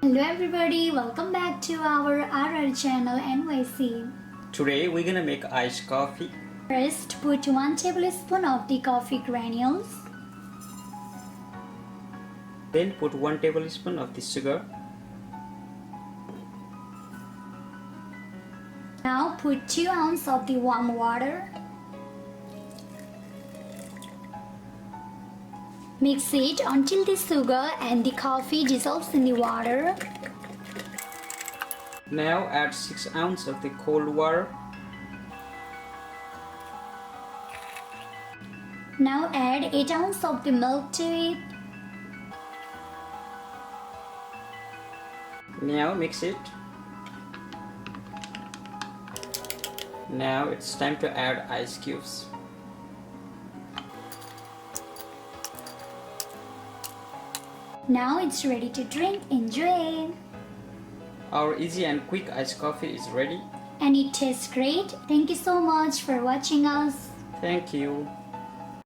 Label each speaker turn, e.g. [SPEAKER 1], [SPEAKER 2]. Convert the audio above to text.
[SPEAKER 1] Hello everybody, welcome back to our RR Channel NYC.
[SPEAKER 2] Today we're gonna make iced coffee.
[SPEAKER 1] First, put 1 tablespoon of the coffee granules.
[SPEAKER 2] Then put 1 tablespoon of the sugar.
[SPEAKER 1] Now put 2 ounces of the warm water. Mix it until the sugar and the coffee dissolves in the water.
[SPEAKER 2] Now add 6 ounces of the cold water.
[SPEAKER 1] Now add 8 ounces of the milk to it.
[SPEAKER 2] Now mix it. Now it's time to add ice cubes.
[SPEAKER 1] Now it's ready to drink. Enjoy!
[SPEAKER 2] Our easy and quick iced coffee is ready.
[SPEAKER 1] And it tastes great. Thank you so much for watching us.
[SPEAKER 2] Thank you.